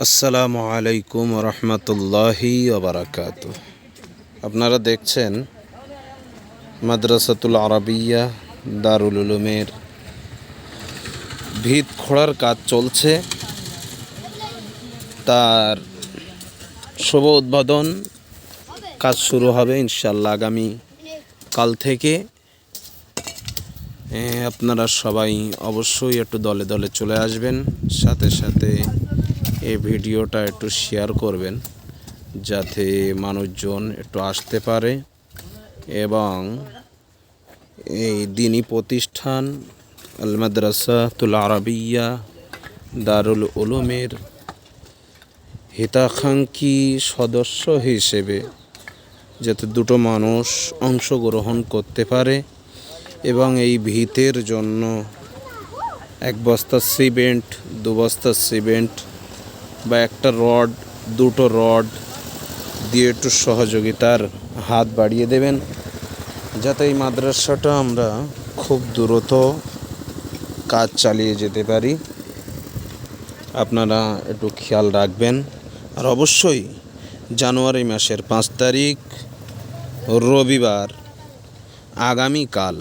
আসসালামু আলাইকুম রহমতুল্লাহি ওবারাকাতু। আপনারা দেখছেন মাদ্রাসাতুল আরাবিয়া দারুল উলুমের ভিত খোঁড়ার কাজ চলছে। তার শুভ উদ্বোধন কাজ শুরু হবে ইনশাআল্লাহ আগামী কাল থেকে। আপনারা সবাই অবশ্যই একটু দলে দলে চলে আসবেন, সাথে সাথে এই ভিডিওটা একটু শেয়ার করবেন যাতে মানুষজন একটু আসতে পারে এবং এই দিনী প্রতিষ্ঠান আল মাদ্রাসাতুল আরাবিয়া দারুল উলুমের হিতাকাঙ্ক্ষী সদস্য হিসেবে যাতে দুটো মানুষ অংশগ্রহণ করতে পারে এবং এই ভিতের জন্য এক বস্তা সিমেন্ট, 2 বস্তা সিমেন্ট বা একটা রড, 2টো রড দিয়ে একটু সহযোগিতার হাত বাড়িয়ে দেবেন যাতে এই মাদ্রাসাটা আমরা খুব দ্রুত কাজ চালিয়ে যেতে পারি। আপনারা একটু খেয়াল রাখবেন। আর অবশ্যই জানুয়ারি মাসের 5 তারিখ রবিবার আগামীকাল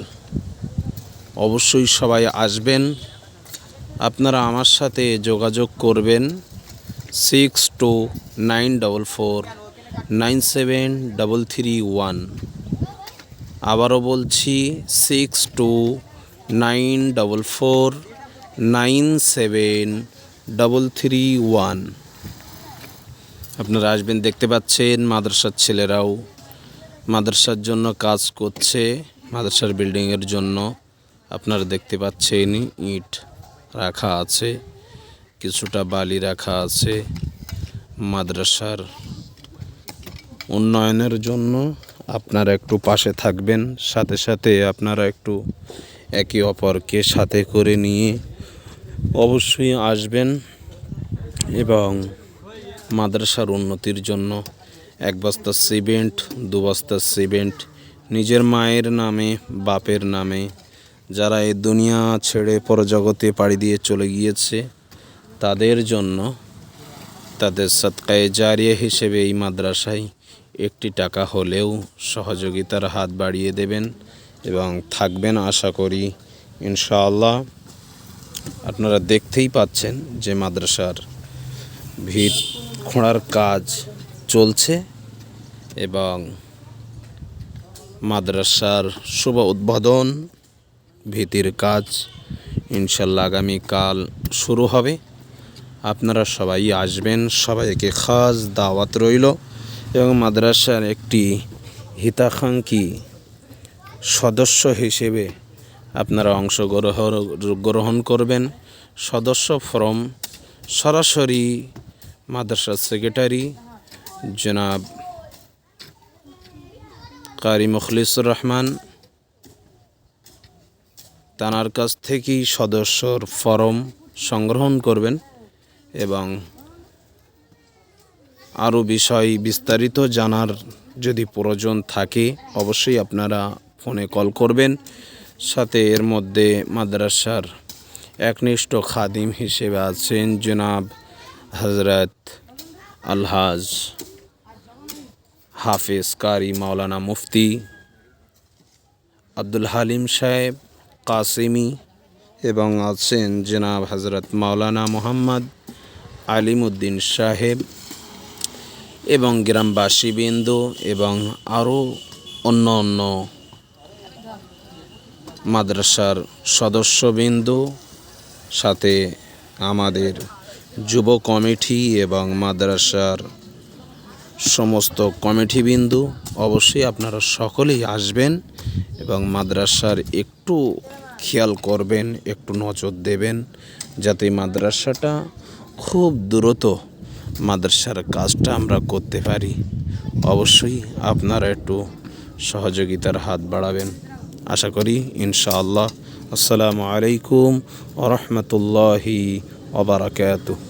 অবশ্যই সবাই আসবেন। আপনারা আমার সাথে যোগাযোগ করবেন 6294497331। আবারও বলছি 6294497331। আপনারা আসবেন। দেখতে পাচ্ছেন মাদ্রাসার ছেলেরাও মাদ্রাসার জন্য কাজ করছে, মাদ্রাসার বিল্ডিংয়ের জন্য। আপনারা দেখতে পাচ্ছেন ইট রাখা আছে, কিছুটা বালি রাখা আছে মাদ্রাসার উন্নয়নের জন্য। আপনারা একটু পাশে থাকবেন, সাথে সাথে আপনারা একটু একে অপরকে সাথে করে নিয়ে অবশ্যই আসবেন এবং মাদ্রাসার উন্নতির জন্য 1 বস্তা সিমেন্ট, 2 বস্তা সিমেন্ট নিজের মায়ের নামে, বাপের নামে, যারা এই দুনিয়া ছেড়ে পরজগতে পাড়ি দিয়ে চলে গিয়েছে তাদের জন্য, তাদের সদকায়ে জারিয়া হিসেবে এই মাদ্রাসায় 1টি টাকা হলেও সহযোগিতার হাত বাড়িয়ে দেবেন এবং থাকবেন আশা করি ইনশাআল্লাহ। আপনারা দেখতেই পাচ্ছেন যে মাদ্রাসার ভিত খোঁড়ার কাজ চলছে এবং মাদ্রাসার শুভ উদ্বোধন, ভিতির কাজ ইনশাআল্লাহ আগামীকাল শুরু হবে। আপনারা সবাই আসবেন, সবাইকে খাস দাওয়াত রইল এবং মাদ্রাসার একটি হিতাকাঙ্ক্ষী সদস্য হিসেবে আপনারা অংশগ্রহণ করবেন। সদস্য ফরম সরাসরি মাদ্রাসার সেক্রেটারি জনাব কারি মুখলিসুর রহমান, তানার কাছ থেকেই সদস্যর ফরম সংগ্রহণ করবেন এবং আরও বিষয় বিস্তারিত জানার যদি প্রয়োজন থাকে অবশ্যই আপনারা ফোনে কল করবেন। সাথে এর মধ্যে মাদ্রাসার একনিষ্ঠ খাদিম হিসেবে আছেন জনাব হজরত আলহাজ হাফেজ কারি মাওলানা মুফতি আব্দুল হালিম সাহেব কাসেমি এবং আছেন জনাব হজরত মাওলানা মোহাম্মদ আলিমউদ্দিন সাহেব এবং গ্রামবাসীবৃন্দ এবং আরও অন্য মাদ্রাসার সদস্যবৃন্দ, সাথে আমাদের যুব কমিটি এবং মাদ্রাসার সমস্ত কমিটিবৃন্দ। অবশ্যই আপনারা সকলেই আসবেন এবং মাদ্রাসার একটু খেয়াল করবেন, একটু নজর দেবেন যাতে মাদ্রাসাটা খুব দ্রুত মাদ্রাসার কাজটা আমরা করতে পারি। অবশ্যই আপনারা একটু সহযোগিতার হাত বাড়াবেন আশা করি ইনশাআল্লাহ। আসসালামু আলাইকুম ওয়া রাহমাতুল্লাহি ওয়া বারাকাতুহু।